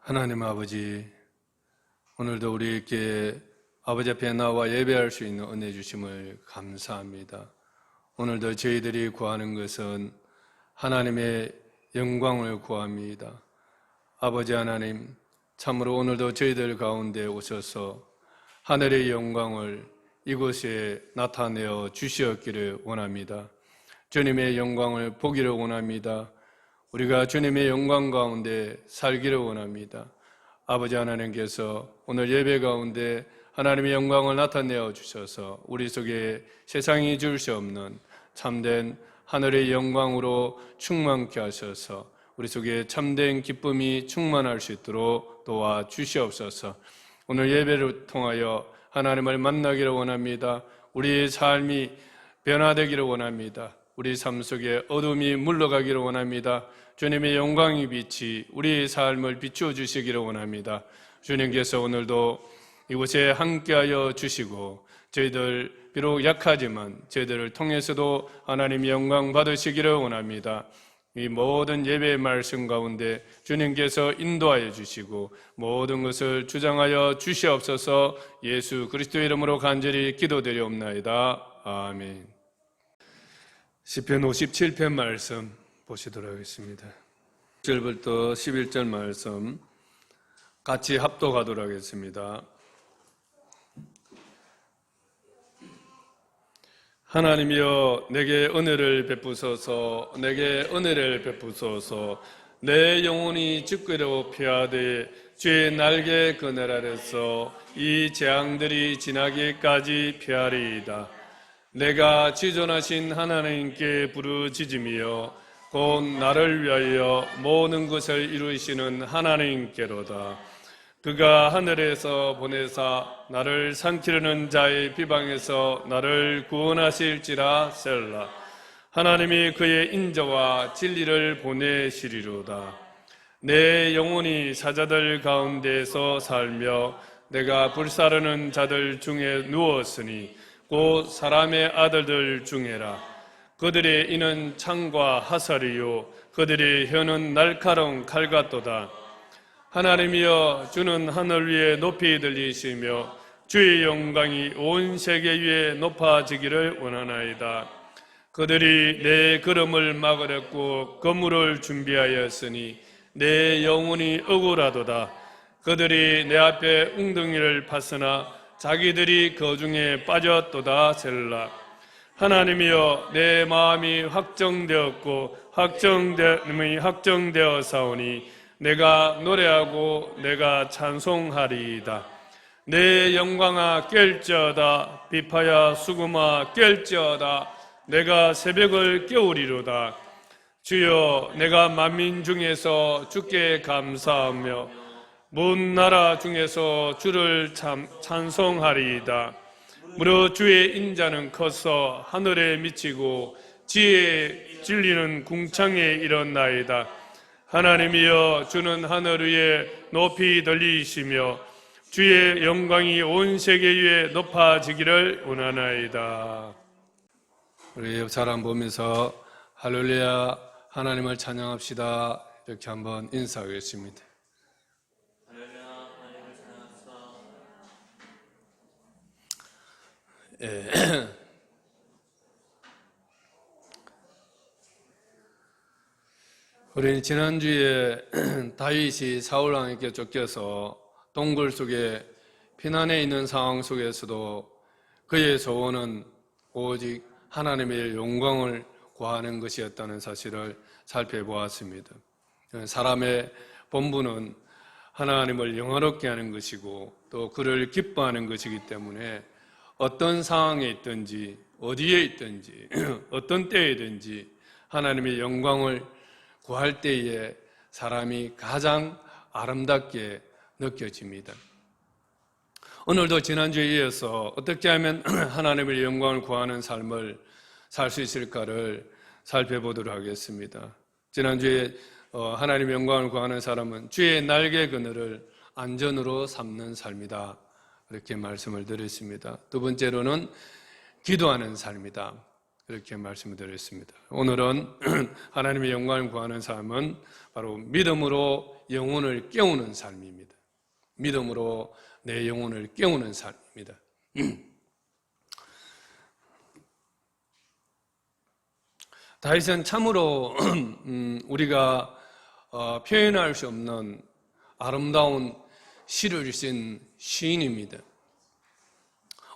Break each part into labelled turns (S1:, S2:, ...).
S1: 하나님 아버지, 오늘도 우리에게 아버지 앞에 나와 예배할 수 있는 은혜 주심을 감사합니다. 오늘도 저희들이 구하는 것은 하나님의 영광을 구합니다. 아버지 하나님, 참으로 오늘도 저희들 가운데 오셔서 하늘의 영광을 이곳에 나타내어 주시었기를 원합니다. 주님의 영광을 보기를 원합니다. 우리가 주님의 영광 가운데 살기를 원합니다. 아버지 하나님께서 오늘 예배 가운데 하나님의 영광을 나타내어 주셔서 우리 속에 세상이 줄 수 없는 참된 하늘의 영광으로 충만케 하셔서 우리 속에 참된 기쁨이 충만할 수 있도록 도와주시옵소서. 오늘 예배를 통하여 하나님을 만나기를 원합니다. 우리의 삶이 변화되기를 원합니다. 우리 삶 속에 어둠이 물러가기를 원합니다. 주님의 영광의 빛이 우리의 삶을 비추어 주시기를 원합니다. 주님께서 오늘도 이곳에 함께하여 주시고 저희들 비록 약하지만 저희들을 통해서도 하나님의 영광 받으시기를 원합니다. 이 모든 예배의 말씀 가운데 주님께서 인도하여 주시고 모든 것을 주장하여 주시옵소서. 예수 그리스도의 이름으로 간절히 기도드리옵나이다. 아멘. 시편 57편 말씀 보시도록 하겠습니다. 1절부터 11절 말씀 같이 합독하도록 하겠습니다. 하나님이여 내게 은혜를 베푸소서. 내게 은혜를 베푸소서. 내 영혼이 죽기로 피하되 주의 날개 그늘 아래서 이 재앙들이 지나기까지 피하리이다. 내가 지존하신 하나님께 부르짖으며 곧 나를 위하여 모든 것을 이루시는 하나님께로다. 그가 하늘에서 보내사 나를 삼키려는 자의 비방에서 나를 구원하실지라. 셀라. 하나님이 그의 인자와 진리를 보내시리로다. 내 영혼이 사자들 가운데서 살며 내가 불사르는 자들 중에 누웠으니 곧 사람의 아들들 중에라. 그들의 이는 창과 화살이요 그들의 혀는 날카로운 칼 같도다. 하나님이여 주는 하늘 위에 높이 들리시며 주의 영광이 온 세계 위에 높아지기를 원하나이다. 그들이 내 걸음을 막으려고 거물을 준비하였으니 내 영혼이 억울하도다. 그들이 내 앞에 웅덩이를 팠으나 자기들이 그 중에 빠졌도다. 셀라. 하나님이여 내 마음이 확정되었고 확정되어 사오니 내가 노래하고 내가 찬송하리이다. 내 영광아 깰지어다. 비파야 수금아 깰지어다. 내가 새벽을 깨우리로다. 주여 내가 만민 중에서 주께 감사하며 먼 나라 중에서 주를 찬송하리이다. 무릇 주의 인자는 커서 하늘에 미치고 지혜의 진리는 궁창에 이르나이다. 하나님이여 주는 하늘 위에 높이 들리시며 주의 영광이 온 세계 위에 높아지기를 원하나이다. 우리 옆 사람 보면서 할렐루야 하나님을 찬양합시다 이렇게 한번 인사하겠습니다. 우리는 지난주에 다윗이 사울왕에게 쫓겨서 동굴 속에 피난해 있는 상황 속에서도 그의 소원은 오직 하나님의 영광을 구하는 것이었다는 사실을 살펴보았습니다. 사람의 본분은 하나님을 영화롭게 하는 것이고 또 그를 기뻐하는 것이기 때문에 어떤 상황에 있든지 어디에 있든지 어떤 때이든지 하나님의 영광을 구할 때에 사람이 가장 아름답게 느껴집니다. 오늘도 지난주에 이어서 어떻게 하면 하나님의 영광을 구하는 삶을 살 수 있을까를 살펴보도록 하겠습니다. 지난주에 하나님의 영광을 구하는 사람은 주의 날개 그늘을 안전으로 삼는 삶이다 이렇게 말씀을 드렸습니다. 두 번째로는 기도하는 삶이다. 이렇게 말씀을 드렸습니다. 오늘은 하나님의 영광을 구하는 삶은 바로 믿음으로 영혼을 깨우는 삶입니다. 믿음으로 내 영혼을 깨우는 삶입니다. 다윗은 참으로 우리가 표현할 수 없는 아름다운 시를 쓴 시인입니다.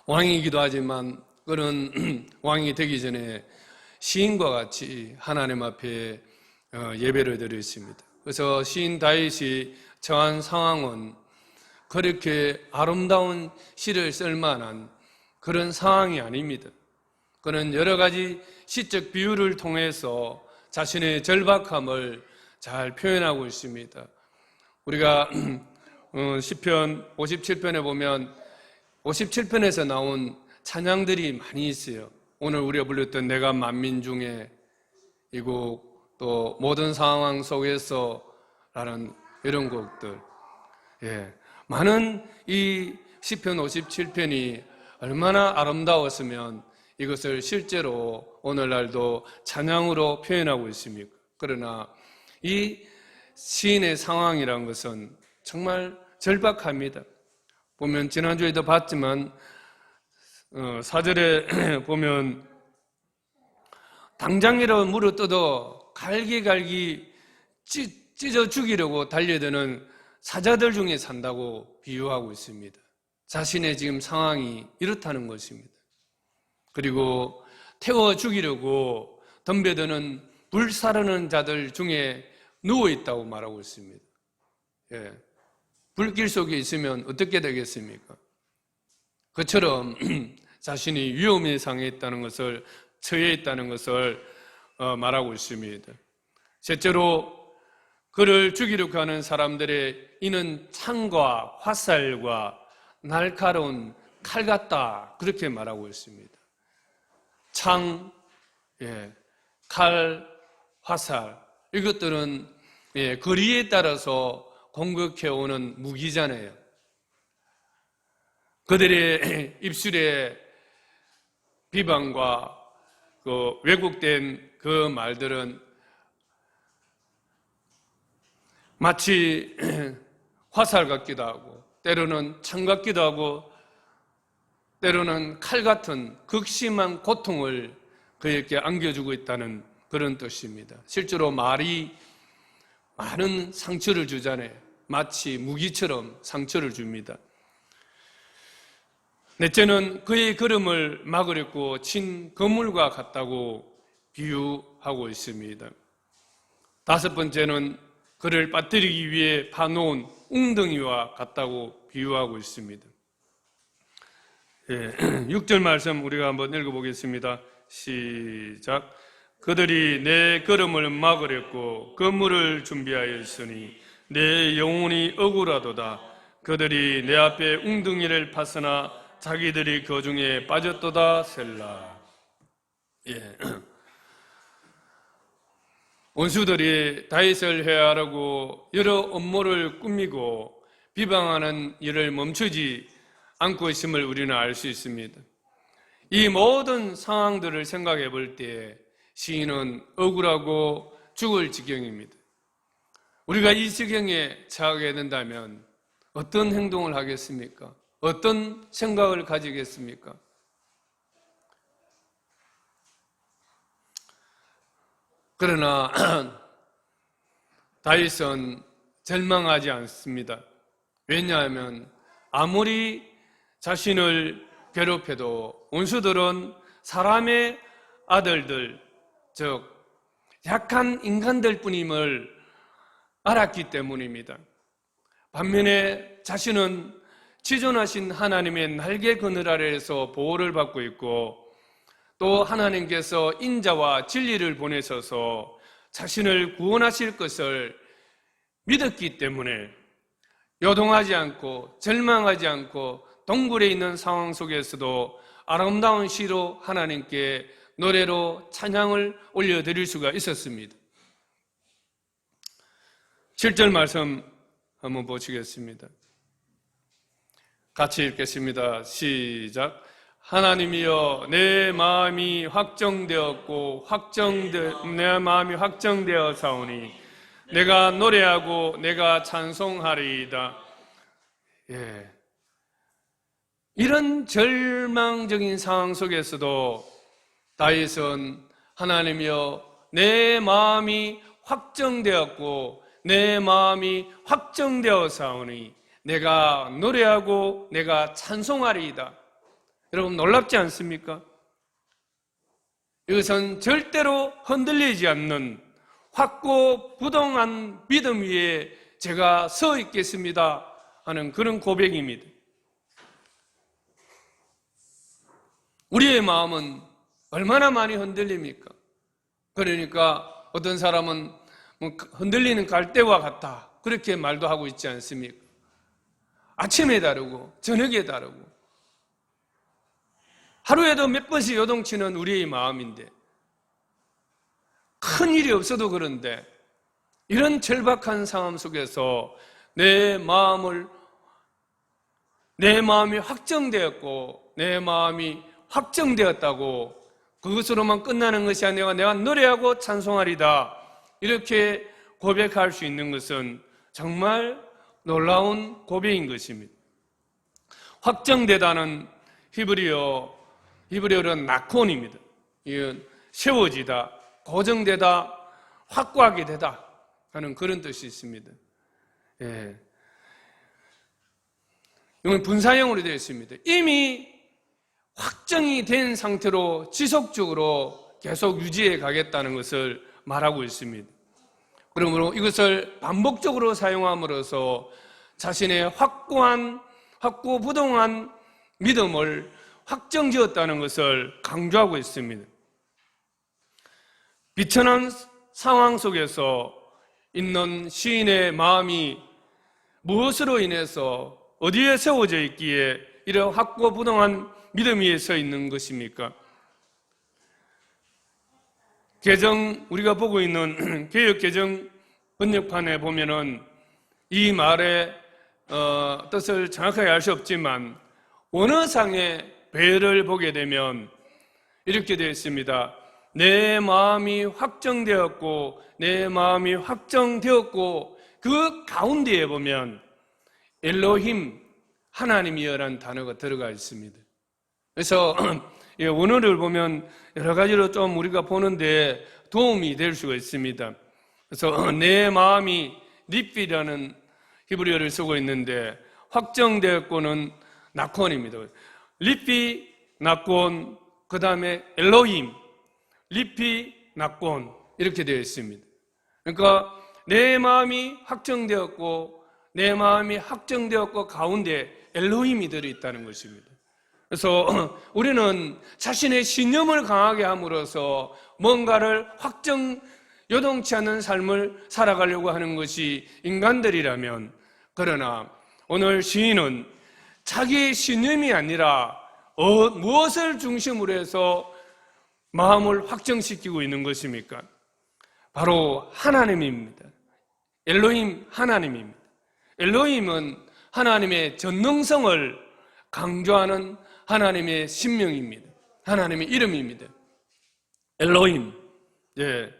S1: 왕이기도 하지만 그는 왕이 되기 전에 시인과 같이 하나님 앞에 예배를 드렸습니다. 그래서 시인 다윗이 처한 상황은 그렇게 아름다운 시를 쓸 만한 그런 상황이 아닙니다. 그는 여러 가지 시적 비유를 통해서 자신의 절박함을 잘 표현하고 있습니다. 우리가 시편 57편에 보면 57편에서 나온 찬양들이 많이 있어요. 오늘 우리가 불렀던 내가 만민 중에 이 곡, 또 모든 상황 속에서 라는 이런 곡들. 많은 이 시편 57편이 얼마나 아름다웠으면 이것을 실제로 오늘날도 찬양으로 표현하고 있습니까? 그러나 이 시인의 상황이라는 것은 정말 절박합니다. 보면 지난주에도 봤지만 4절에 보면 당장이라도 물어뜯어 갈기갈기 찢어 죽이려고 달려드는 사자들 중에 산다고 비유하고 있습니다. 자신의 지금 상황이 이렇다는 것입니다. 그리고 태워 죽이려고 덤벼드는 불사르는 자들 중에 누워있다고 말하고 있습니다. 불길 속에 있으면 어떻게 되겠습니까? 그처럼 자신이 위험에 상해 있다는 것을, 처해 있다는 것을 말하고 있습니다. 셋째로 그를 죽이려고 하는 사람들의 이는 창과 화살과 날카로운 칼 같다, 그렇게 말하고 있습니다. 창, 칼, 화살, 이것들은 거리에 따라서 공격해오는 무기잖아요. 그들의 입술에 비방과 그 왜곡된 그 말들은 마치 화살 같기도 하고, 때로는 창 같기도 하고, 때로는 칼 같은 극심한 고통을 그에게 안겨주고 있다는 그런 뜻입니다. 실제로 말이 많은 상처를 주잖아요. 마치 무기처럼 상처를 줍니다. 넷째는 그의 걸음을 막으려고 친 거물과 같다고 비유하고 있습니다. 다섯 번째는 그를 빠뜨리기 위해 파놓은 웅덩이와 같다고 비유하고 있습니다. 6절 말씀 우리가 한번 읽어보겠습니다. 시작. 그들이 내 걸음을 막으려고 건물을 준비하였으니 내 영혼이 억울하도다. 그들이 내 앞에 웅덩이를 파서나 자기들이 그 중에 빠졌도다. 셀라. 원수들이 다윗을 해하려고 여러 음모를 꾸미고 비방하는 일을 멈추지 않고 있음을 우리는 알 수 있습니다. 이 모든 상황들을 생각해 볼 때 시인은 억울하고 죽을 지경입니다. 우리가 이 지경에 처하게 된다면 어떤 행동을 하겠습니까? 어떤 생각을 가지겠습니까? 그러나 다윗은 절망하지 않습니다. 왜냐하면 아무리 자신을 괴롭혀도 원수들은 사람의 아들들, 즉 약한 인간들 뿐임을 알았기 때문입니다. 반면에 자신은 지존하신 하나님의 날개 그늘 아래에서 보호를 받고 있고, 또 하나님께서 인자와 진리를 보내셔서 자신을 구원하실 것을 믿었기 때문에 요동하지 않고 절망하지 않고 동굴에 있는 상황 속에서도 아름다운 시로 하나님께 노래로 찬양을 올려드릴 수가 있었습니다. 7절 말씀 한번 보시겠습니다. 같이 읽겠습니다. 시작. 하나님이여, 내 마음이 확정되었고 내 마음이 확정되어 사오니 내가 노래하고 내가 찬송하리이다. 예. 이런 절망적인 상황 속에서도 다윗은 하나님이여, 내 마음이 확정되었고 내 마음이 확정되어 사오니 내가 노래하고 내가 찬송하리이다. 여러분, 놀랍지 않습니까? 이것은 절대로 흔들리지 않는 확고부동한 믿음 위에 제가 서 있겠습니다 하는 그런 고백입니다. 우리의 마음은 얼마나 많이 흔들립니까? 그러니까 어떤 사람은 흔들리는 갈대와 같다, 그렇게 말도 하고 있지 않습니까? 아침에 다르고 저녁에 다르고 하루에도 몇 번씩 요동치는 우리의 마음인데, 큰 일이 없어도 그런데 이런 절박한 상황 속에서 내 마음이 확정되었고 내 마음이 확정되었다고 그것으로만 끝나는 것이 아니라 내가 노래하고 찬송하리다, 이렇게 고백할 수 있는 것은 정말 놀라운 고백인 것입니다. 확정되다는 히브리어는 나콘입니다. 이건 세워지다, 고정되다, 확고하게 되다 하는 그런 뜻이 있습니다. 예. 이건 분사형으로 되어 있습니다. 이미 확정이 된 상태로 지속적으로 계속 유지해 가겠다는 것을 말하고 있습니다. 그러므로 이것을 반복적으로 사용함으로써 자신의 확고부동한 믿음을 확정지었다는 것을 강조하고 있습니다. 비천한 상황 속에서 있는 시인의 마음이 무엇으로 인해서 어디에 세워져 있기에 이런 확고부동한 믿음 위에 서 있는 것입니까? 우리가 보고 있는 개역개정 번역판에 보면은 이 말의 뜻을 정확하게 알 수 없지만 원어상의 배를 보게 되면 이렇게 되어 있습니다. 내 마음이 확정되었고 내 마음이 확정되었고 그 가운데에 보면 엘로힘, 하나님이여라는 단어가 들어가 있습니다. 그래서 원어를 보면 여러 가지로 좀 우리가 보는데 도움이 될 수가 있습니다. 그래서 내 마음이 리피라는 히브리어를 쓰고 있는데 확정되었고는 나콘입니다. 리피, 나콘, 그 다음에 엘로힘, 리피, 나콘 이렇게 되어 있습니다. 그러니까 내 마음이 확정되었고 내 마음이 확정되었고 가운데 엘로힘이 들어있다는 것입니다. 그래서 우리는 자신의 신념을 강하게 함으로써 뭔가를 요동치 않는 삶을 살아가려고 하는 것이 인간들이라면, 그러나 오늘 시인은 자기의 신념이 아니라 무엇을 중심으로 해서 마음을 확정시키고 있는 것입니까? 바로 하나님입니다. 엘로힘, 하나님입니다. 엘로힘은 하나님의 전능성을 강조하는 하나님의 신명입니다. 하나님의 이름입니다. 엘로힘. 예.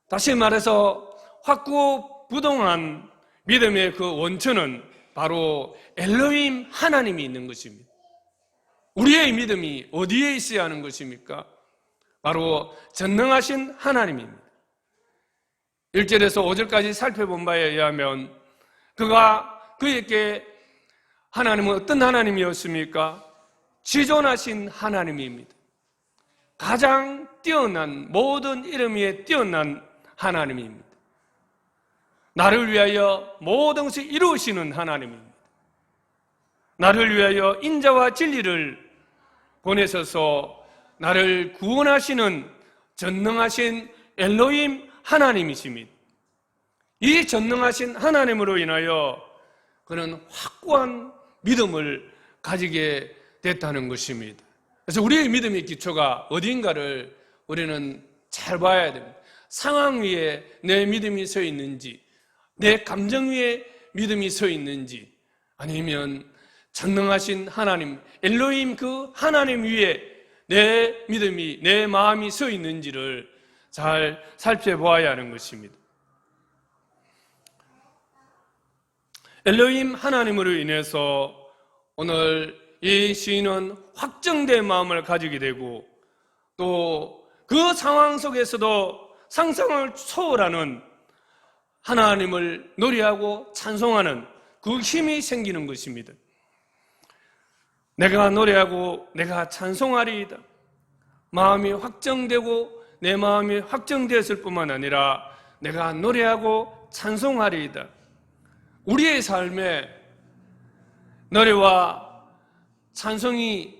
S1: 다시 말해서 확고부동한 믿음의 그 원천은 바로 엘로힘, 하나님이 있는 것입니다. 우리의 믿음이 어디에 있어야 하는 것입니까? 바로 전능하신 하나님입니다. 1절에서 5절까지 살펴본 바에 의하면 그에게 하나님은 어떤 하나님이었습니까? 지존하신 하나님입니다. 가장 뛰어난, 모든 이름 위에 뛰어난 하나님입니다. 나를 위하여 모든 것을 이루시는 하나님입니다. 나를 위하여 인자와 진리를 보내셔서 나를 구원하시는 전능하신 엘로힘 하나님이십니다. 이 전능하신 하나님으로 인하여 그는 확고한 믿음을 가지게 됐다는 것입니다. 그래서 우리의 믿음의 기초가 어딘가를 우리는 잘 봐야 됩니다. 상황 위에 내 믿음이 서 있는지, 내 감정 위에 믿음이 서 있는지, 아니면 전능하신 하나님, 엘로힘 그 하나님 위에 내 믿음이, 내 마음이 서 있는지를 잘 살펴보아야 하는 것입니다. 엘로힘 하나님으로 인해서 오늘 이 시인은 확정된 마음을 가지게 되고 또 그 상황 속에서도 상상을 초월하는 하나님을 노래하고 찬송하는 그 힘이 생기는 것입니다. 내가 노래하고 내가 찬송하리이다. 마음이 확정되고 내 마음이 확정되었을 뿐만 아니라 내가 노래하고 찬송하리이다. 우리의 삶에 노래와 찬송이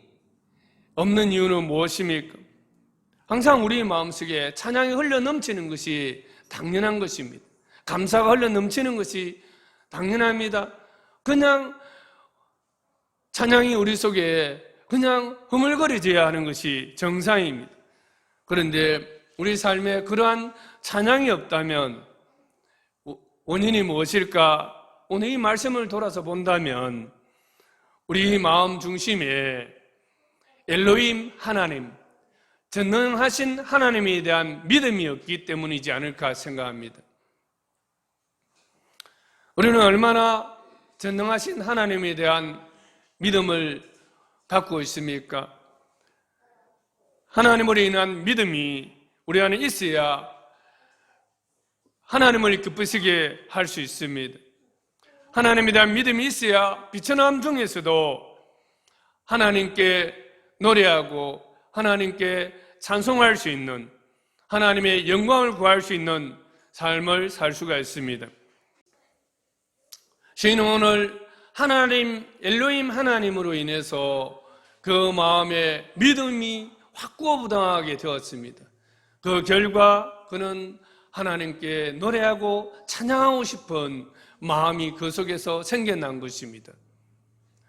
S1: 없는 이유는 무엇입니까? 항상 우리 마음속에 찬양이 흘러 넘치는 것이 당연한 것입니다. 감사가 흘러 넘치는 것이 당연합니다. 그냥 찬양이 우리 속에 그냥 흐물거려져야 하는 것이 정상입니다. 그런데 우리 삶에 그러한 찬양이 없다면 원인이 무엇일까? 오늘 이 말씀을 돌아서 본다면 우리 마음 중심에 엘로힘 하나님, 전능하신 하나님에 대한 믿음이 없기 때문이지 않을까 생각합니다. 우리는 얼마나 전능하신 하나님에 대한 믿음을 갖고 있습니까? 하나님으로 인한 믿음이 우리 안에 있어야 하나님을 기쁘시게 할 수 있습니다. 하나님에 대한 믿음이 있어야 비천함 중에서도 하나님께 노래하고 하나님께 찬송할 수 있는, 하나님의 영광을 구할 수 있는 삶을 살 수가 있습니다. 시인은 오늘 하나님, 엘로힘 하나님으로 인해서 그 마음에 믿음이 확고부당하게 되었습니다. 그 결과 그는 하나님께 노래하고 찬양하고 싶은 마음이 그 속에서 생겨난 것입니다.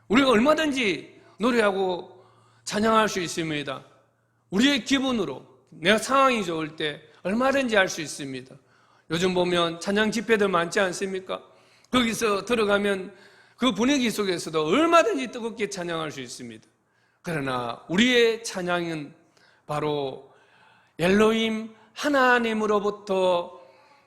S1: 우리가 얼마든지 노래하고 찬양할 수 있습니다. 우리의 기분으로, 내가 상황이 좋을 때 얼마든지 할 수 있습니다. 요즘 보면 찬양 집회들 많지 않습니까? 거기서 들어가면 그 분위기 속에서도 얼마든지 뜨겁게 찬양할 수 있습니다. 그러나 우리의 찬양은 바로 엘로힘 하나님으로부터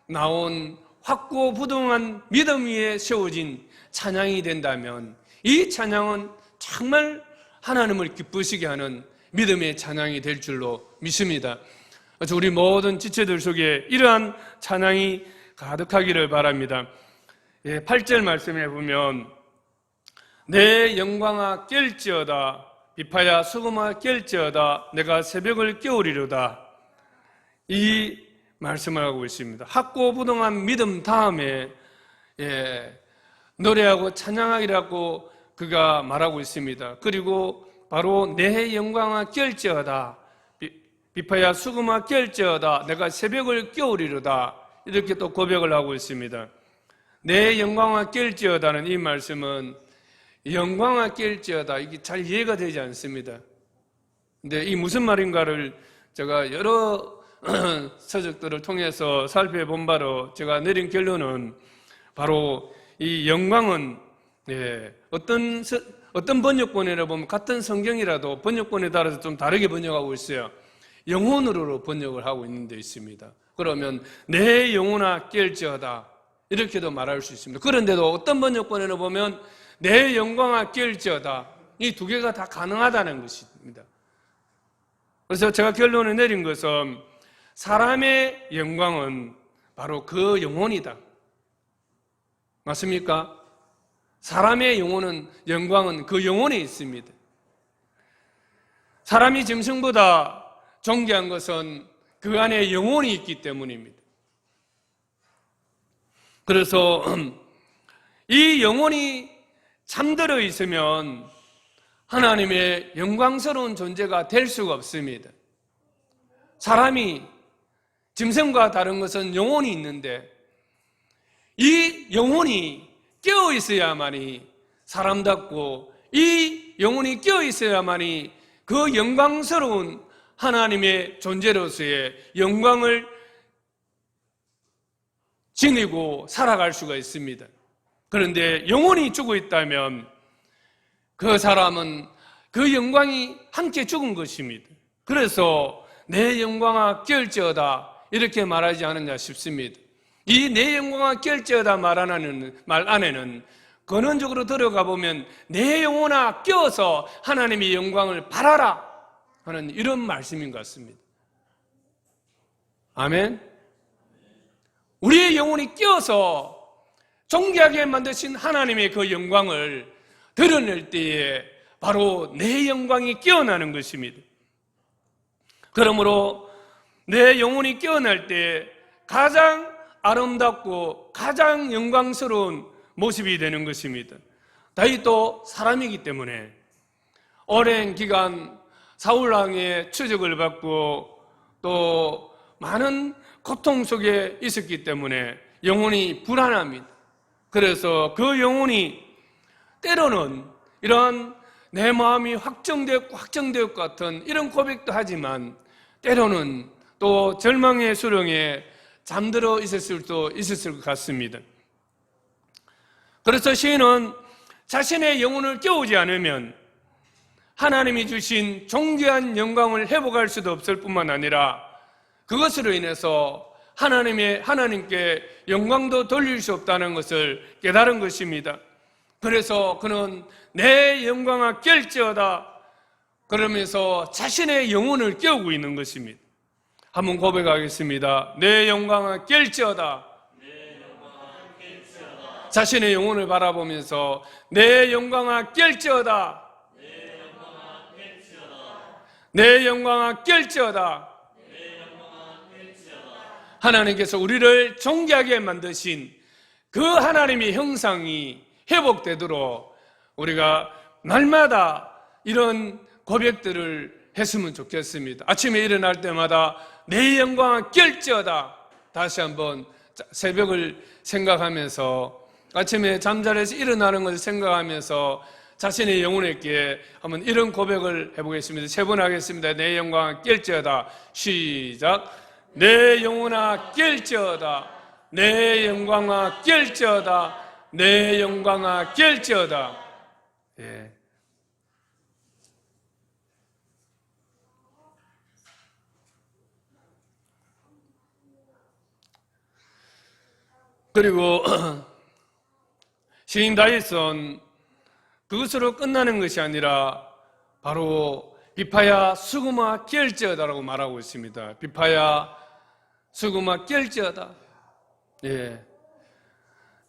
S1: 나온 확고부동한 믿음 위에 세워진 찬양이 된다면 이 찬양은 정말 하나님을 기쁘시게 하는 믿음의 찬양이 될 줄로 믿습니다. 그래서 우리 모든 지체들 속에 이러한 찬양이 가득하기를 바랍니다. 8절 말씀에 보면 내 영광아 깰지어다, 비파야 수금아 깰지어다, 내가 새벽을 깨우리로다. 이 말씀을 하고 있습니다. 확고부동한 믿음 다음에 노래하고 찬양하기라고 그가 말하고 있습니다. 그리고 바로 내 영광아 깰지어다, 비파야 수금아 깰지어다, 내가 새벽을 깨우리로다. 이렇게 또 고백을 하고 있습니다. 내 영광아 깰지어다는 이 말씀은 영광아 깰지어다, 이게 잘 이해가 되지 않습니다. 근데 이 무슨 말인가를 제가 여러 서적들을 통해서 살펴본 바로 제가 내린 결론은 바로 이 영광은 어떤 번역본이라 보면 같은 성경이라도 번역본에 따라서 좀 다르게 번역하고 있어요. 영혼으로 번역을 하고 있는 데 있습니다. 그러면 내 영혼아 깰지어다 이렇게도 말할 수 있습니다. 그런데도 어떤 번역본에는 보면 내 영광아 깰지어다, 이 두 개가 다 가능하다는 것입니다. 그래서 제가 결론을 내린 것은 사람의 영광은 바로 그 영혼이다. 맞습니까? 사람의 영광은 그 영혼에 있습니다. 사람이 짐승보다 존귀한 것은 그 안에 영혼이 있기 때문입니다. 그래서 이 영혼이 잠들어 있으면 하나님의 영광스러운 존재가 될 수가 없습니다. 사람이 짐승과 다른 것은 영혼이 있는데 이 영혼이 깨어 있어야만이 사람답고 이 영혼이 깨어 있어야만이 그 영광스러운 하나님의 존재로서의 영광을 지니고 살아갈 수가 있습니다. 그런데 영혼이 죽어 있다면 그 사람은 그 영광이 함께 죽은 것입니다. 그래서 내 영광아 깰지어다 이렇게 말하지 않았냐 싶습니다. 이 내 영광아 깰지어다 말 안에는 근원적으로 들어가 보면 내 영혼아 껴서 하나님의 영광을 바라라 하는 이런 말씀인 것 같습니다. 아멘. 우리의 영혼이 껴서 존귀하게 만드신 하나님의 그 영광을 드러낼 때에 바로 내 영광이 깨어나는 것입니다. 그러므로 내 영혼이 깨어날 때 가장 아름답고 가장 영광스러운 모습이 되는 것입니다. 다윗도 사람이기 때문에 오랜 기간 사울왕의 추적을 받고 또 많은 고통 속에 있었기 때문에 영혼이 불안합니다. 그래서 그 영혼이 때로는 이런 내 마음이 확정될 것 같은 이런 고백도 하지만 때로는 또 절망의 수렁에 잠들어 있었을 수도 있었을 것 같습니다. 그래서 시인은 자신의 영혼을 깨우지 않으면 하나님이 주신 존귀한 영광을 회복할 수도 없을 뿐만 아니라 그것으로 인해서 하나님께 영광도 돌릴 수 없다는 것을 깨달은 것입니다. 그래서 그는 내 영광아 깰지어다 그러면서 자신의 영혼을 깨우고 있는 것입니다. 한번 고백하겠습니다. 내 영광아 깰지어다. 자신의 영혼을 바라보면서 내 영광아 깰지어다. 내 영광아 깰지어다. 하나님께서 우리를 존귀하게 만드신 그 하나님의 형상이 회복되도록 우리가 날마다 이런 고백들을 했으면 좋겠습니다. 아침에 일어날 때마다 내 영광아 깰지어다. 다시 한번 새벽을 생각하면서 아침에 잠자리에서 일어나는 것을 생각하면서 자신의 영혼에게 한번 이런 고백을 해보겠습니다. 3번 하겠습니다. 내 영광아 깰지어다. 시작. 내 영혼아 깰지어다. 내 영광아 깰지어다. 내 영광아 깰지어다. 예. 그리고 시인 다윗은 그것으로 끝나는 것이 아니라 바로 비파야 수구마 깰지어다라고 말하고 있습니다. 비파야 수구마 깰지어다. 예.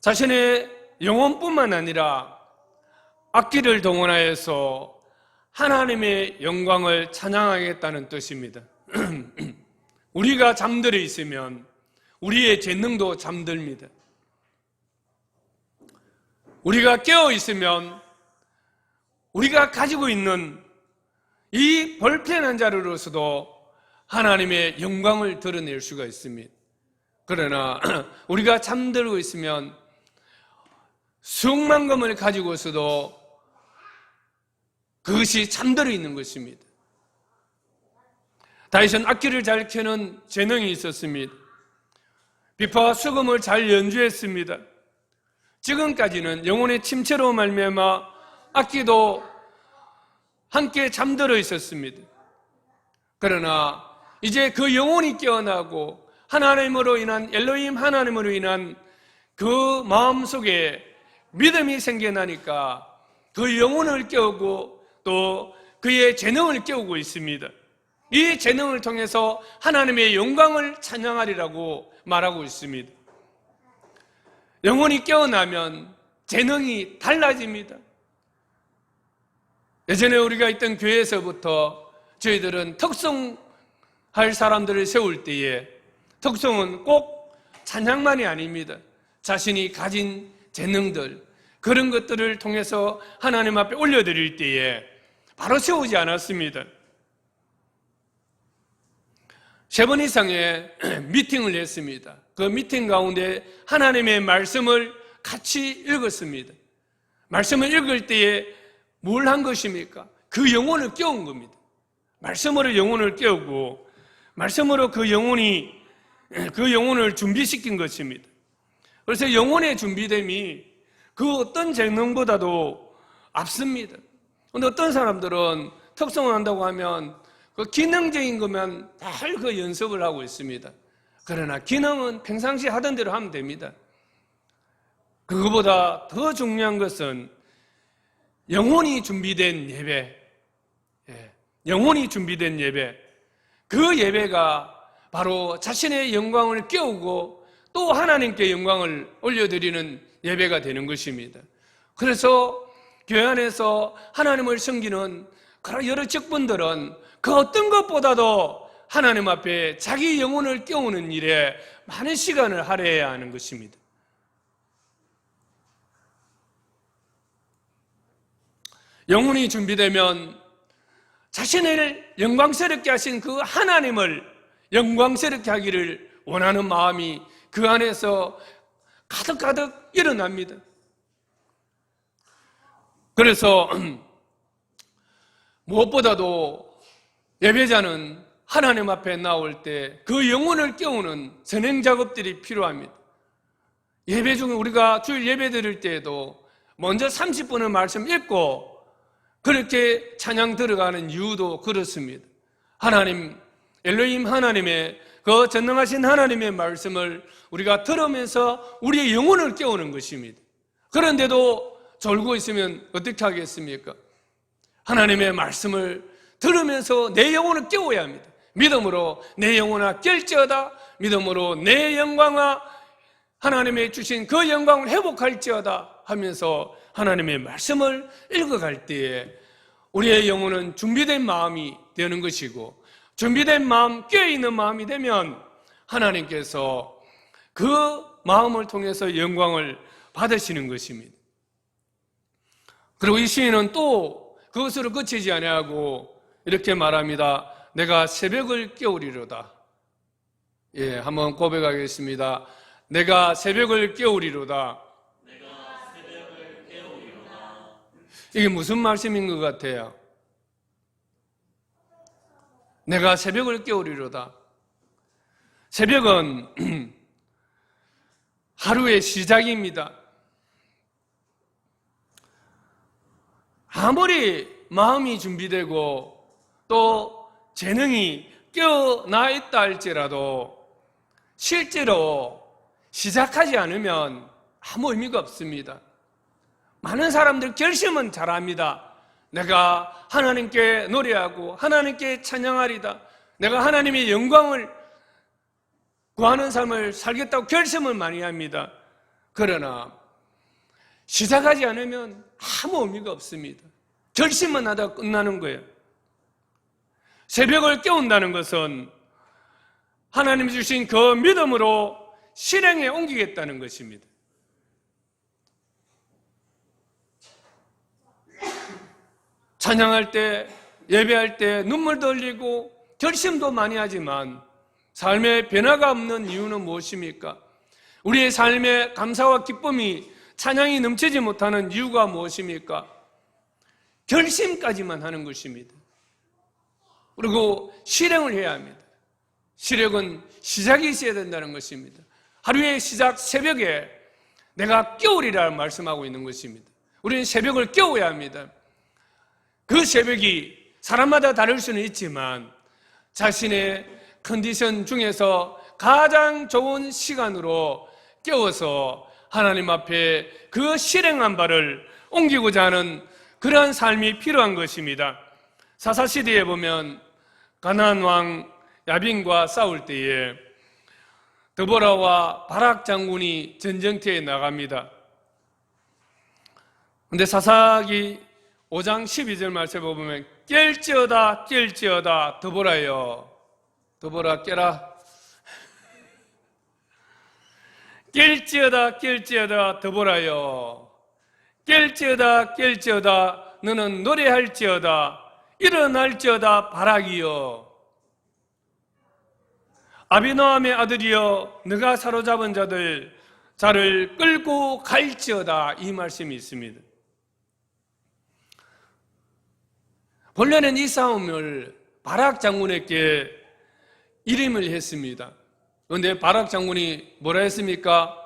S1: 자신의 영혼뿐만 아니라 악기를 동원하여서 하나님의 영광을 찬양하겠다는 뜻입니다. 우리가 잠들어 있으면 우리의 재능도 잠듭니다. 우리가 깨어 있으면 우리가 가지고 있는 이 불편한 자리로서도 하나님의 영광을 드러낼 수가 있습니다. 그러나 우리가 잠들고 있으면 수억만금을 가지고서도 그것이 잠들어 있는 것입니다. 다윗은 악기를 잘 켜는 재능이 있었습니다. 비파와 수금을 잘 연주했습니다. 지금까지는 영혼의 침체로 말미암아 악기도 함께 잠들어 있었습니다. 그러나 이제 그 영혼이 깨어나고 하나님으로 인한 엘로힘 하나님으로 인한 그 마음속에 믿음이 생겨나니까 그 영혼을 깨우고 또 그의 재능을 깨우고 있습니다. 이 재능을 통해서 하나님의 영광을 찬양하리라고 말하고 있습니다. 영혼이 깨어나면 재능이 달라집니다. 예전에 우리가 있던 교회에서부터 저희들은 특성할 사람들을 세울 때에 특성은 꼭 찬양만이 아닙니다. 자신이 가진 재능들 그런 것들을 통해서 하나님 앞에 올려드릴 때에 바로 세우지 않았습니다. 3번 이상의 미팅을 했습니다. 그 미팅 가운데 하나님의 말씀을 같이 읽었습니다. 말씀을 읽을 때에 뭘 한 것입니까? 그 영혼을 깨운 겁니다. 말씀으로 영혼을 깨우고 말씀으로 그 영혼을 준비시킨 것입니다. 그래서 영혼의 준비됨이 그 어떤 재능보다도 앞섭니다. 근데 어떤 사람들은 특성을 한다고 하면 그 기능적인 거면 잘 그 연습을 하고 있습니다. 그러나 기능은 평상시 하던 대로 하면 됩니다. 그거보다 더 중요한 것은 영혼이 준비된 예배, 영혼이 준비된 예배, 그 예배가 바로 자신의 영광을 깨우고 또 하나님께 영광을 올려드리는 예배가 되는 것입니다. 그래서 교회 안에서 하나님을 섬기는 그런 여러 직분들은 그 어떤 것보다도 하나님 앞에 자기 영혼을 깨우는 일에 많은 시간을 할애해야 하는 것입니다. 영혼이 준비되면 자신을 영광스럽게 하신 그 하나님을 영광스럽게 하기를 원하는 마음이 그 안에서 가득가득 일어납니다. 그래서 무엇보다도 예배자는 하나님 앞에 나올 때 그 영혼을 깨우는 선행 작업들이 필요합니다. 예배 중에 우리가 주일 예배 드릴 때에도 먼저 30분을 말씀 읽고 그렇게 찬양 들어가는 이유도 그렇습니다. 하나님, 엘로힘 하나님의 그 전능하신 하나님의 말씀을 우리가 들으면서 우리의 영혼을 깨우는 것입니다. 그런데도 졸고 있으면 어떻게 하겠습니까? 하나님의 말씀을 들으면서 내 영혼을 깨워야 합니다. 믿음으로 내 영혼아 깰지어다, 믿음으로 내 영광아 하나님의 주신 그 영광을 회복할지어다 하면서 하나님의 말씀을 읽어갈 때에 우리의 영혼은 준비된 마음이 되는 것이고, 준비된 마음, 깨어있는 마음이 되면 하나님께서 그 마음을 통해서 영광을 받으시는 것입니다. 그리고 이 시인은 또 그것으로 그치지 아니하고 이렇게 말합니다. 내가 새벽을 깨우리로다. 한번 고백하겠습니다. 내가 새벽을 깨우리로다. 이게 무슨 말씀인 것 같아요? 내가 새벽을 깨우리로다. 새벽은 하루의 시작입니다. 아무리 마음이 준비되고 또 재능이 깨어나 있다 할지라도 실제로 시작하지 않으면 아무 의미가 없습니다. 많은 사람들 결심은 잘합니다. 내가 하나님께 노래하고 하나님께 찬양하리다. 내가 하나님의 영광을 구하는 삶을 살겠다고 결심을 많이 합니다. 그러나 시작하지 않으면 아무 의미가 없습니다. 결심만 하다가 끝나는 거예요. 새벽을 깨운다는 것은 하나님이 주신 그 믿음으로 실행에 옮기겠다는 것입니다. 찬양할 때, 예배할 때 눈물도 흘리고 결심도 많이 하지만 삶에 변화가 없는 이유는 무엇입니까? 우리의 삶에 감사와 기쁨이 찬양이 넘치지 못하는 이유가 무엇입니까? 결심까지만 하는 것입니다. 그리고 실행을 해야 합니다. 실행은 시작이 있어야 된다는 것입니다. 하루의 시작 새벽에 내가 깨우리라 말씀하고 있는 것입니다. 우리는 새벽을 깨워야 합니다. 그 새벽이 사람마다 다를 수는 있지만 자신의 컨디션 중에서 가장 좋은 시간으로 깨워서 하나님 앞에 그 실행한 바를 옮기고자 하는 그러한 삶이 필요한 것입니다. 사사시대에 보면 가나안 왕 야빈과 싸울 때에 드보라와 바락 장군이 전쟁터에 나갑니다. 그런데 사사기 5장 12절 말씀에 보면 깰지어다 깰지어다 드보라여, 드보라 깨라. 깰지어다 깰지어다 드보라여, 깰지어다 깰지어다 너는 노래할지어다 일어날지어다 바락이여, 아비노함의 아들이여 너가 사로잡은 자를 끌고 갈지어다, 이 말씀이 있습니다. 본래는 이 싸움을 바락 장군에게 이름을 했습니다. 그런데 바락 장군이 뭐라 했습니까?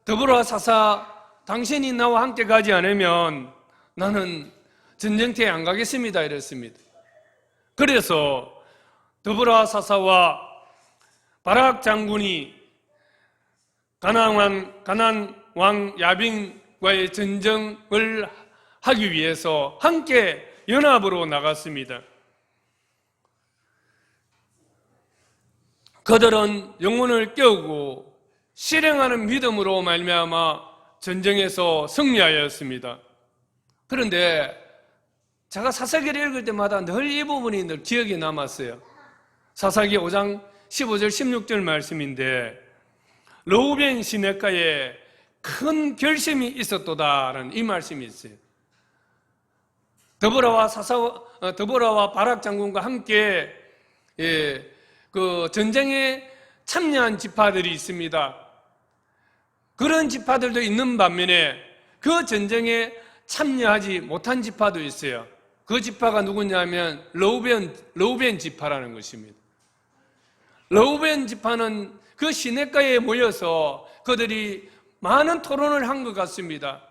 S1: 드보라 사사, 당신이 나와 함께 가지 않으면 나는 전쟁터에 안 가겠습니다 이랬습니다. 그래서 드보라 사사와 바락 장군이 가나안 왕 야빈과의 전쟁을 하기 위해서 함께 연합으로 나갔습니다. 그들은 영혼을 깨우고 실행하는 믿음으로 말미암아 전쟁에서 승리하였습니다. 그런데 제가 사사기를 읽을 때마다 늘 이 부분이 늘 기억에 남았어요. 사사기 5장 15절 16절 말씀인데 르우벤 시내가에 큰 결심이 있었도다라는 이 말씀이 있어요. 드보라와 바락 장군과 함께 그 전쟁에 참여한 지파들이 있습니다. 그런 지파들도 있는 반면에 그 전쟁에 참여하지 못한 지파도 있어요. 그 지파가 누구냐면 르우벤 지파라는 것입니다. 르우벤 지파는 그 시냇가에 모여서 그들이 많은 토론을 한 것 같습니다.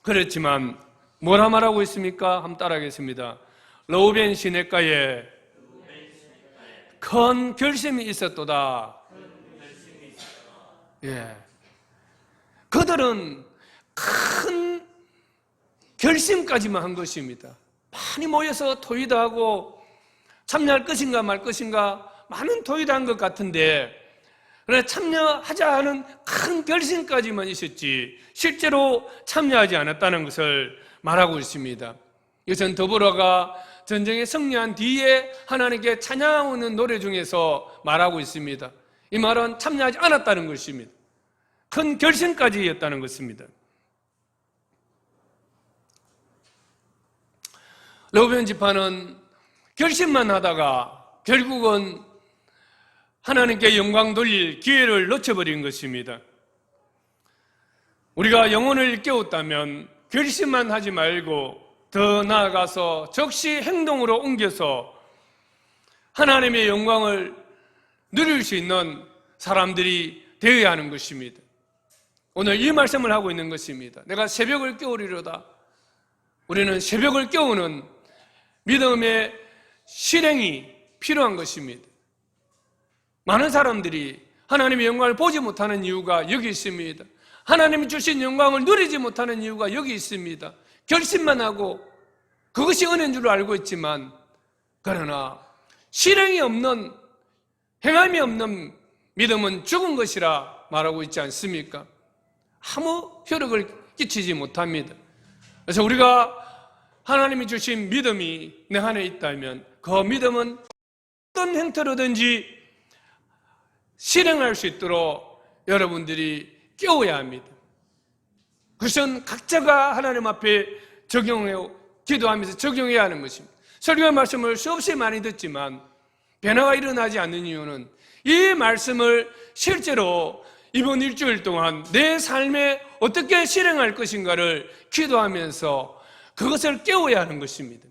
S1: 그렇지만 뭐라 말하고 있습니까? 한번 따라하겠습니다. 르우벤 시냇가에 큰 결심이 있었도다. 예. 그들은 큰 결심까지만 한 것입니다. 많이 모여서 토의도 하고 참여할 것인가 말 것인가 많은 토의도 한 것 같은데 그러나 참여하자 하는 큰 결심까지만 있었지 실제로 참여하지 않았다는 것을 말하고 있습니다. 이것은 드보라가 전쟁에 승리한 뒤에 하나님께 찬양하는 노래 중에서 말하고 있습니다. 이 말은 참여하지 않았다는 것입니다. 큰 결심까지였다는 것입니다. 르우벤 지파는 결심만 하다가 결국은 하나님께 영광 돌릴 기회를 놓쳐버린 것입니다. 우리가 영혼을 깨웠다면 결심만 하지 말고 더 나아가서 즉시 행동으로 옮겨서 하나님의 영광을 누릴 수 있는 사람들이 되어야 하는 것입니다. 오늘 이 말씀을 하고 있는 것입니다. 내가 새벽을 깨우리로다. 우리는 새벽을 깨우는 믿음의 실행이 필요한 것입니다. 많은 사람들이 하나님의 영광을 보지 못하는 이유가 여기 있습니다. 하나님이 주신 영광을 누리지 못하는 이유가 여기 있습니다. 결심만 하고 그것이 은혜인 줄 알고 있지만 그러나 실행이 없는 행함이 없는 믿음은 죽은 것이라 말하고 있지 않습니까? 아무 효력을 끼치지 못합니다. 그래서 우리가 하나님이 주신 믿음이 내 안에 있다면 그 믿음은 어떤 형태로든지 실행할 수 있도록 여러분들이 깨워야 합니다. 그것은 각자가 하나님 앞에 기도하면서 적용해야 하는 것입니다. 설교의 말씀을 수없이 많이 듣지만 변화가 일어나지 않는 이유는 이 말씀을 실제로 이번 일주일 동안 내 삶에 어떻게 실행할 것인가를 기도하면서 그것을 깨워야 하는 것입니다.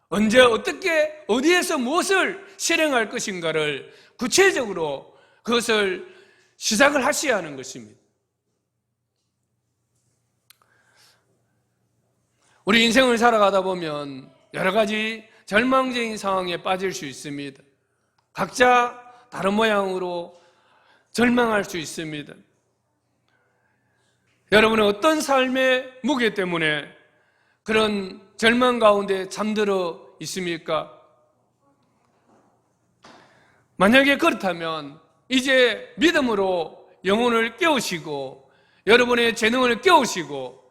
S1: 언제 어떻게 어디에서 무엇을 실행할 것인가를 구체적으로 그것을 시작을 하셔야 하는 것입니다. 우리 인생을 살아가다 보면 여러 가지 절망적인 상황에 빠질 수 있습니다. 각자 다른 모양으로 절망할 수 있습니다. 여러분은 어떤 삶의 무게 때문에 그런 절망 가운데 잠들어 있습니까? 만약에 그렇다면 이제 믿음으로 영혼을 깨우시고 여러분의 재능을 깨우시고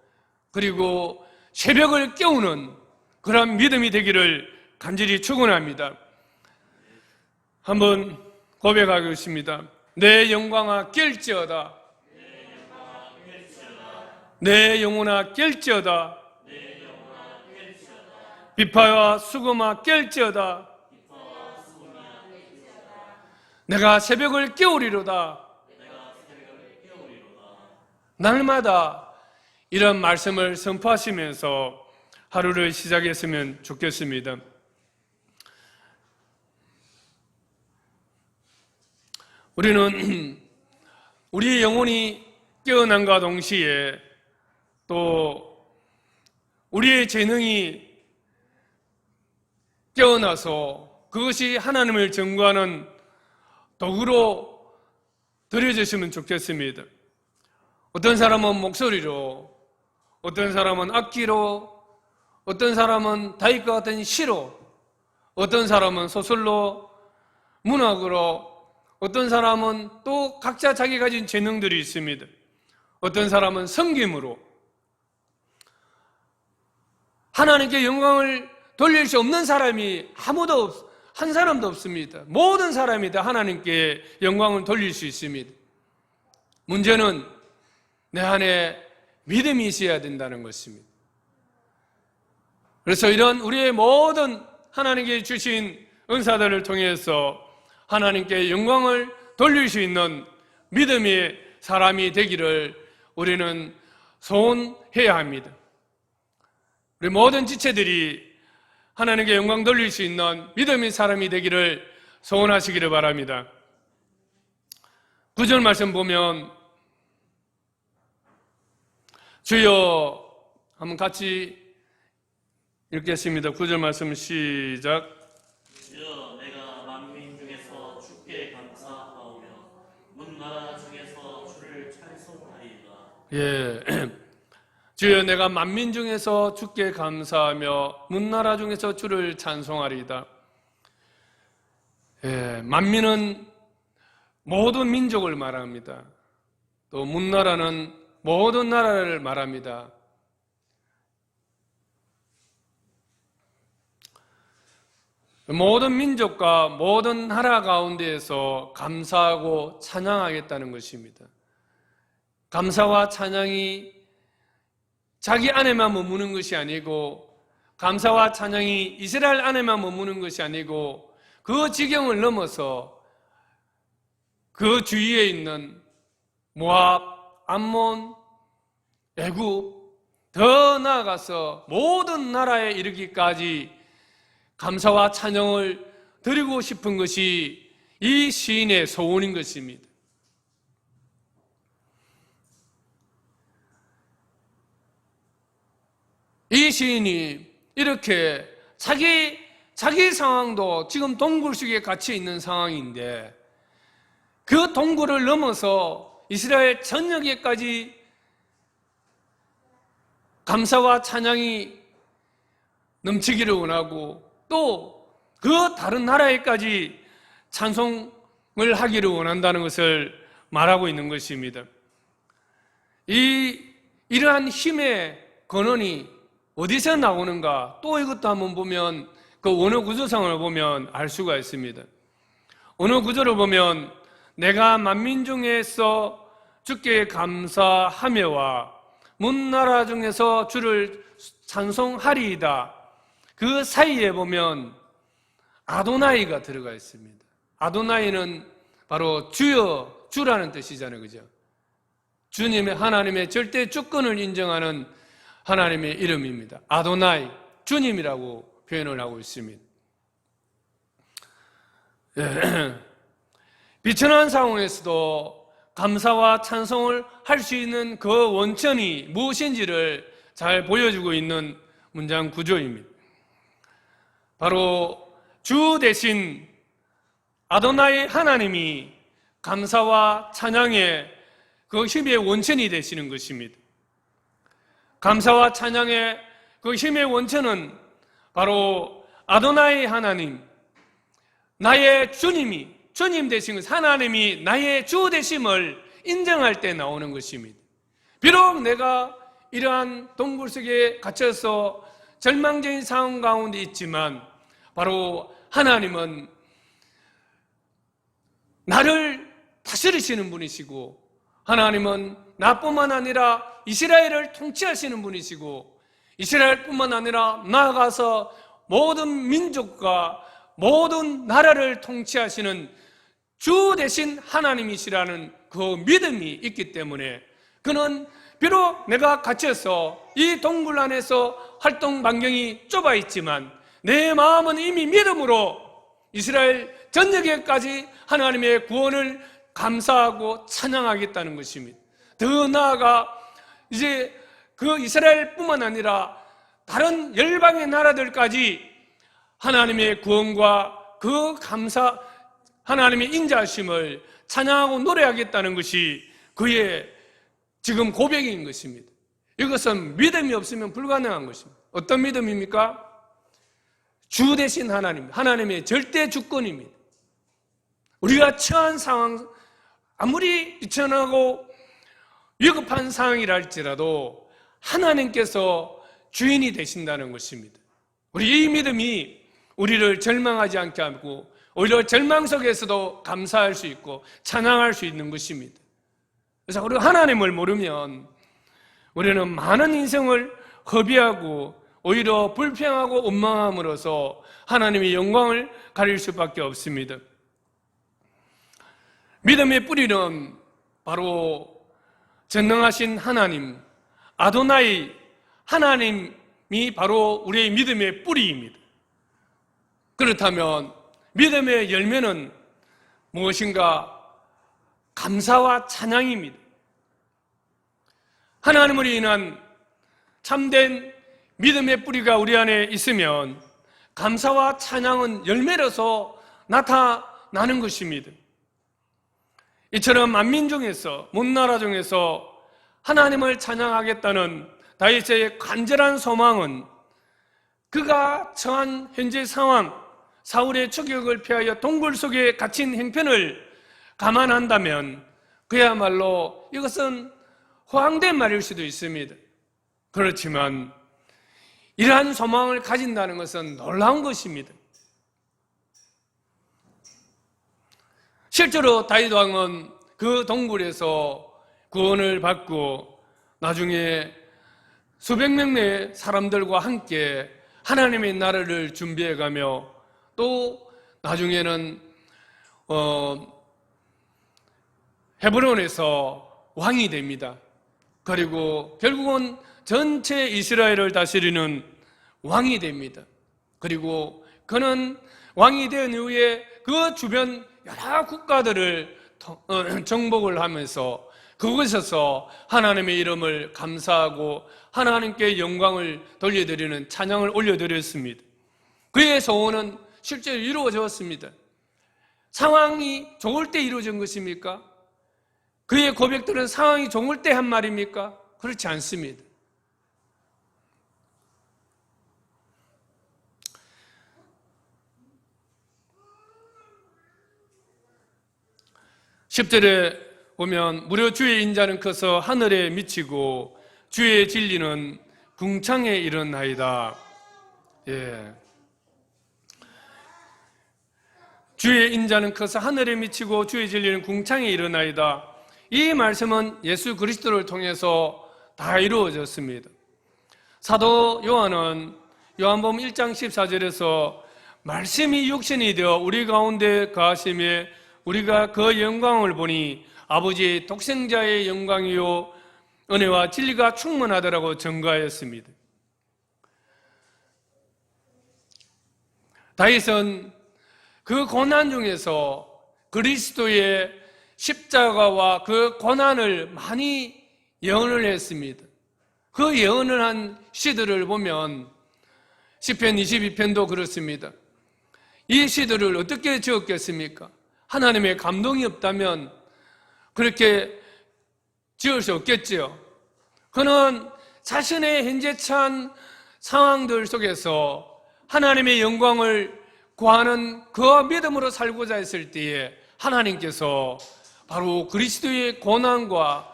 S1: 그리고 새벽을 깨우는 그런 믿음이 되기를 간절히 축원합니다. 한번 고백하겠습니다. 내 영광아 깰지어다. 내 영혼아 깰지어다. 비파와 수금아 깰지어다. 내가 새벽을 깨우리로다. 날마다 이런 말씀을 선포하시면서 하루를 시작했으면 좋겠습니다. 우리는 우리의 영혼이 깨어남과 동시에 또 우리의 재능이 깨어나서 그것이 하나님을 증거하는 도구로 드려졌으면 좋겠습니다. 어떤 사람은 목소리로, 어떤 사람은 악기로, 어떤 사람은 다윗과 같은 시로, 어떤 사람은 소설로, 문학으로, 어떤 사람은 또 각자 자기 가진 재능들이 있습니다. 어떤 사람은 섬김으로. 하나님께 영광을 돌릴 수 없는 사람이 한 사람도 없습니다. 모든 사람이 다 하나님께 영광을 돌릴 수 있습니다. 문제는 내 안에 믿음이 있어야 된다는 것입니다. 그래서 이런 우리의 모든 하나님께 주신 은사들을 통해서 하나님께 영광을 돌릴 수 있는 믿음의 사람이 되기를 우리는 소원해야 합니다. 우리 모든 지체들이 하나님께 영광 돌릴 수 있는 믿음의 사람이 되기를 소원하시기를 바랍니다. 9절 말씀 보면 주여 한번 같이 읽겠습니다. 9절 말씀 시작.
S2: 주여 내가 만민 중에서 주께 감사하오며 문나라 중에서 주를 찬송하리이다.
S1: 예. 주여 내가 만민 중에서 주께 감사하며 문나라 중에서 주를 찬송하리이다. 예, 만민은 모든 민족을 말합니다. 또 문나라는 모든 나라를 말합니다. 모든 민족과 모든 나라 가운데에서 감사하고 찬양하겠다는 것입니다. 감사와 찬양이 자기 안에만 머무는 것이 아니고, 감사와 찬양이 이스라엘 안에만 머무는 것이 아니고, 그 지경을 넘어서 그 주위에 있는 모압, 암몬, 애굽, 더 나아가서 모든 나라에 이르기까지 감사와 찬양을 드리고 싶은 것이 이 시인의 소원인 것입니다. 이 시인이 이렇게 자기 상황도 지금 동굴 속에 갇혀 있는 상황인데, 그 동굴을 넘어서 이스라엘 전역에까지 감사와 찬양이 넘치기를 원하고, 또 그 다른 나라에까지 찬송을 하기를 원한다는 것을 말하고 있는 것입니다. 이러한 힘의 근원이 어디서 나오는가? 또 이것도 한번 보면 그 원어 구조상을 보면 알 수가 있습니다. 원어 구조를 보면 내가 만민 중에서 주께 감사하며와 문나라 중에서 주를 찬송하리이다. 그 사이에 보면 아도나이가 들어가 있습니다. 아도나이는 바로 주여, 주라는 뜻이잖아요. 그죠? 주님의, 하나님의 절대 주권을 인정하는 하나님의 이름입니다. 아도나이, 주님이라고 표현을 하고 있습니다. 비천한 상황에서도 감사와 찬송을 할 수 있는 그 원천이 무엇인지를 잘 보여주고 있는 문장 구조입니다. 바로 주 대신 아도나이 하나님이 감사와 찬양의 그 힘의 원천이 되시는 것입니다. 감사와 찬양의 그 힘의 원천은 바로 아도나이 하나님, 나의 주님이, 주님 되신 것, 하나님이 나의 주 되심을 인정할 때 나오는 것입니다. 비록 내가 이러한 동굴 속에 갇혀서 절망적인 상황 가운데 있지만, 바로 하나님은 나를 다스리시는 분이시고, 하나님은 나뿐만 아니라 이스라엘을 통치하시는 분이시고, 이스라엘뿐만 아니라 나아가서 모든 민족과 모든 나라를 통치하시는 주 대신 하나님이시라는 그 믿음이 있기 때문에, 그는 비록 내가 갇혀서 이 동굴 안에서 활동 반경이 좁아 있지만 내 마음은 이미 믿음으로 이스라엘 전역에까지 하나님의 구원을 감사하고 찬양하겠다는 것입니다. 더 나아가 이제 그 이스라엘뿐만 아니라 다른 열방의 나라들까지 하나님의 구원과 그 감사, 하나님의 인자하심을 찬양하고 노래하겠다는 것이 그의 지금 고백인 것입니다. 이것은 믿음이 없으면 불가능한 것입니다. 어떤 믿음입니까? 주 대신 하나님, 하나님의 절대 주권입니다. 우리가 처한 상황, 아무리 비천하고 위급한 상황이라 할지라도 하나님께서 주인이 되신다는 것입니다. 우리 이 믿음이 우리를 절망하지 않게 하고 오히려 절망 속에서도 감사할 수 있고 찬양할 수 있는 것입니다. 그래서 우리가 하나님을 모르면 우리는 많은 인생을 허비하고 오히려 불평하고 원망함으로써 하나님의 영광을 가릴 수밖에 없습니다. 믿음의 뿌리는 바로 전능하신 하나님, 아도나이 하나님이 바로 우리의 믿음의 뿌리입니다. 그렇다면 믿음의 열매는 무엇인가? 감사와 찬양입니다. 하나님으로 인한 참된 믿음의 뿌리가 우리 안에 있으면 감사와 찬양은 열매로서 나타나는 것입니다. 이처럼 만민 중에서, 문 나라 중에서 하나님을 찬양하겠다는 다윗의 간절한 소망은 그가 처한 현재 상황, 사울의 추격을 피하여 동굴 속에 갇힌 형편을 감안한다면 그야말로 이것은 허황된 말일 수도 있습니다. 그렇지만 이러한 소망을 가진다는 것은 놀라운 것입니다. 실제로 다윗 왕은 그 동굴에서 구원을 받고 나중에 수백 명의 사람들과 함께 하나님의 나라를 준비해가며 또 나중에는 헤브론에서 왕이 됩니다. 그리고 결국은 전체 이스라엘을 다스리는 왕이 됩니다. 그리고 그는 왕이 된 이후에 그 주변 여러 국가들을 정복을 하면서 그곳에서 하나님의 이름을 감사하고 하나님께 영광을 돌려드리는 찬양을 올려드렸습니다. 그의 소원은 실제로 이루어졌습니다. 상황이 좋을 때 이루어진 것입니까? 그의 고백들은 상황이 좋을 때 한 말입니까? 그렇지 않습니다. (10절에) 보면 무려 주의 인자는 커서 하늘에 미치고 주의 진리는 궁창에 이르나이다. 예. 주의 인자는 커서 하늘에 미치고 주의 진리는 궁창에 이르나이다. 이 말씀은 예수 그리스도를 통해서 다 이루어졌습니다. 사도 요한은 요한복음 1장 14절에서 말씀이 육신이 되어 우리 가운데 거하심에 우리가 그 영광을 보니 아버지의 독생자의 영광이요 은혜와 진리가 충만하더라고 증거하였습니다. 다윗은 그 고난 중에서 그리스도의 십자가와 그 고난을 많이 예언을 했습니다. 그 예언을 한 시들을 보면 시편 22편도 그렇습니다. 이 시들을 어떻게 지었겠습니까? 하나님의 감동이 없다면 그렇게 지을 수 없겠지요. 그는 자신의 현재 처한 상황들 속에서 하나님의 영광을 구하는 그 믿음으로 살고자 했을 때에 하나님께서 바로 그리스도의 고난과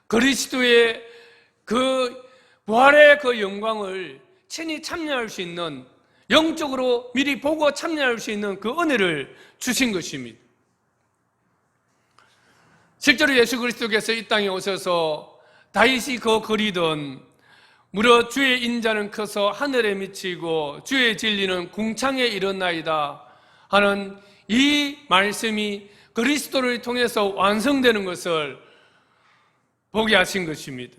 S1: 그리스도의 그 부활의 그 영광을 친히 참여할 수 있는, 영적으로 미리 보고 참여할 수 있는 그 은혜를 주신 것입니다. 실제로 예수 그리스도께서 이 땅에 오셔서 다윗이 그 그리던 무려 주의 인자는 커서 하늘에 미치고 주의 진리는 궁창에 이르나이다 하는 이 말씀이 그리스도를 통해서 완성되는 것을 보게 하신 것입니다.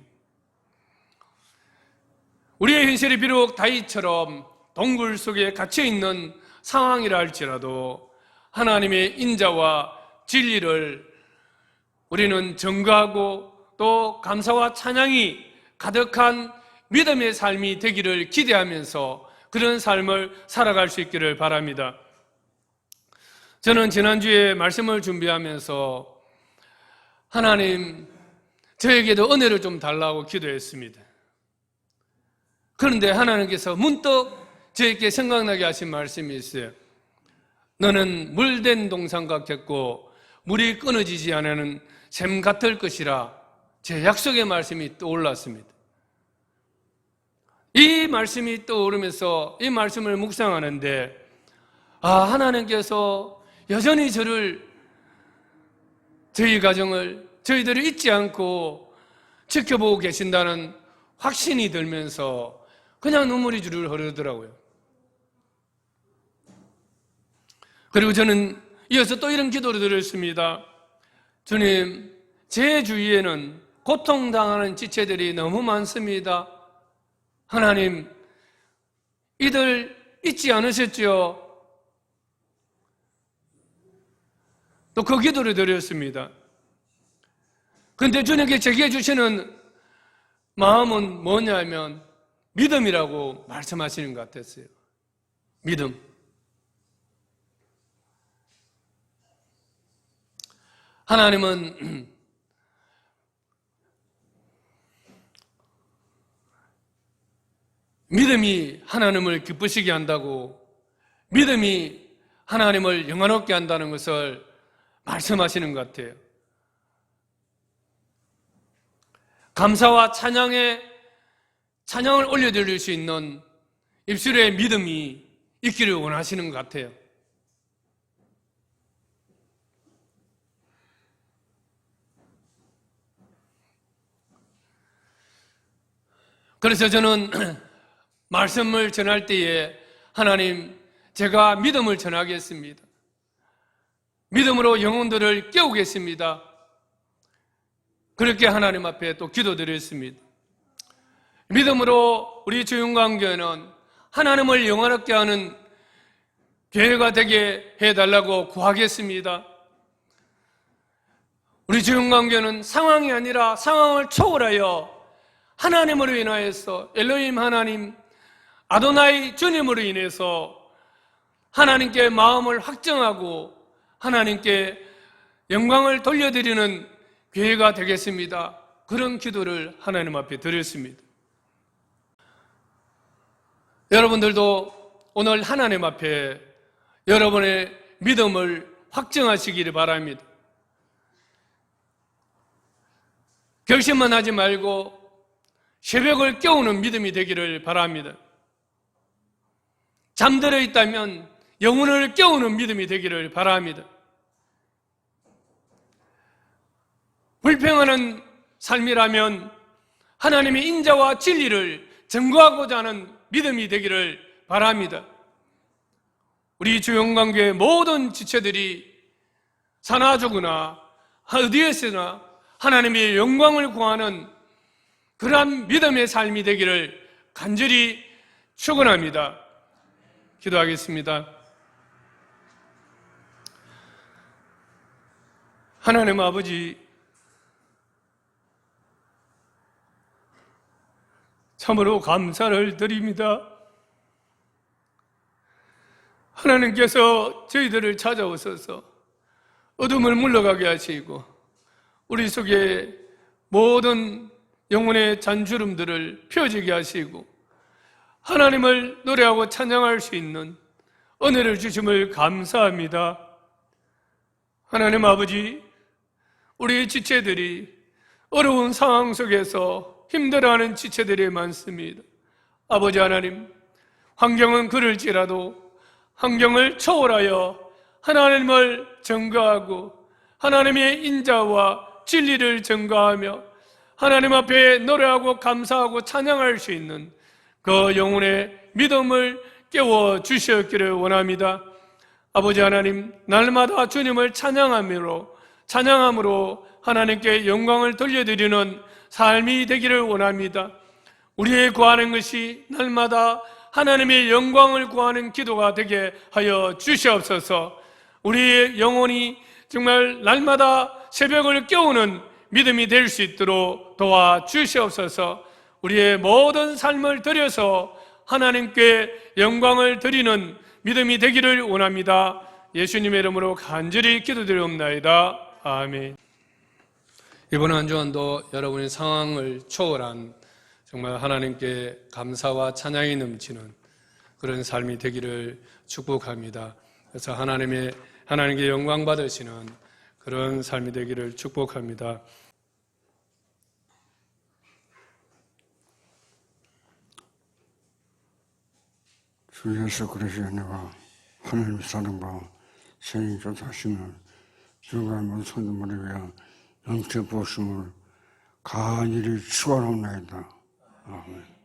S1: 우리의 현실이 비록 다윗처럼 동굴 속에 갇혀있는 상황이라 할지라도 하나님의 인자와 진리를 우리는 증거하고 또 감사와 찬양이 가득한 믿음의 삶이 되기를 기대하면서 그런 삶을 살아갈 수 있기를 바랍니다. 저는 지난주에 말씀을 준비하면서 하나님, 저에게도 은혜를 좀 달라고 기도했습니다. 그런데 하나님께서 문득 저에게 생각나게 하신 말씀이 있어요. 너는 물된 동상 같겠고 물이 끊어지지 않는 샘 같을 것이라, 제 약속의 말씀이 떠올랐습니다. 이 말씀이 떠오르면서 이 말씀을 묵상하는데, 하나님께서 여전히 저희 가정을, 저희들을 잊지 않고 지켜보고 계신다는 확신이 들면서 그냥 눈물이 주르르 흐르더라고요. 그리고 저는 이어서 또 이런 기도를 드렸습니다. 주님, 제 주위에는 고통당하는 지체들이 너무 많습니다. 하나님, 이들 잊지 않으셨죠? 또 그 기도를 드렸습니다. 그런데 주님께 제게 주시는 마음은 뭐냐면 믿음이라고 말씀하시는 것 같았어요. 믿음. 하나님은 믿음이 하나님을 기쁘시게 한다고, 믿음이 하나님을 영화롭게 한다는 것을 말씀하시는 것 같아요. 감사와 찬양을 올려드릴 수 있는 입술에 믿음이 있기를 원하시는 것 같아요. 그래서 저는 말씀을 전할 때에 하나님, 제가 믿음을 전하겠습니다. 믿음으로 영혼들을 깨우겠습니다. 그렇게 하나님 앞에 또 기도드렸습니다. 믿음으로 우리 주영광교회는 하나님을 영화롭게 하는 교회가 되게 해달라고 구하겠습니다. 우리 주영광교회는 상황이 아니라 상황을 초월하여 하나님으로 인하여서, 엘로힘 하나님, 아도나이 주님으로 인해서 하나님께 마음을 확정하고 하나님께 영광을 돌려드리는 교회가 되겠습니다. 그런 기도를 하나님 앞에 드렸습니다. 여러분들도 오늘 하나님 앞에 여러분의 믿음을 확정하시기를 바랍니다. 결심만 하지 말고 새벽을 깨우는 믿음이 되기를 바랍니다. 잠들어 있다면 영혼을 깨우는 믿음이 되기를 바랍니다. 불평하는 삶이라면 하나님의 인자와 진리를 증거하고자 하는 믿음이 되기를 바랍니다. 우리 주영광교회 모든 지체들이 사나조구나 어디에서나 하나님의 영광을 구하는 그러한 믿음의 삶이 되기를 간절히 축원합니다. 기도하겠습니다. 하나님 아버지, 참으로 감사를 드립니다. 하나님께서 저희들을 찾아오셔서 어둠을 물러가게 하시고 우리 속에 모든 영혼의 잔주름들을 펴지게 하시고 하나님을 노래하고 찬양할 수 있는 은혜를 주심을 감사합니다. 하나님 아버지, 우리 지체들이 어려운 상황 속에서 힘들어하는 지체들이 많습니다. 아버지 하나님, 환경은 그럴지라도 환경을 초월하여 하나님을 증거하고 하나님의 인자와 진리를 증거하며 하나님 앞에 노래하고 감사하고 찬양할 수 있는 그 영혼의 믿음을 깨워 주셨기를 원합니다. 아버지 하나님, 날마다 주님을 찬양함으로 하나님께 영광을 돌려드리는 삶이 되기를 원합니다. 우리의 구하는 것이 날마다 하나님의 영광을 구하는 기도가 되게 하여 주시옵소서. 우리의 영혼이 정말 날마다 새벽을 깨우는 믿음이 될 수 있도록 도와 주시옵소서. 우리의 모든 삶을 들여서 하나님께 영광을 드리는 믿음이 되기를 원합니다. 예수님의 이름으로 간절히 기도드리옵나이다. 아멘. 이번 한 주간도 여러분의 상황을 초월한 정말 하나님께 감사와 찬양이 넘치는 그런 삶이 되기를 축복합니다. 그래서 하나님께 영광 받으시는 그런 삶이 되기를 축복합니다.
S3: 주 예수 그리스도의 은혜와 하나님의 사랑과 성령의 교통하심을 주가 모든 성도들을 위한 영적 보심을 간절히 축원하옵나이다. 아멘.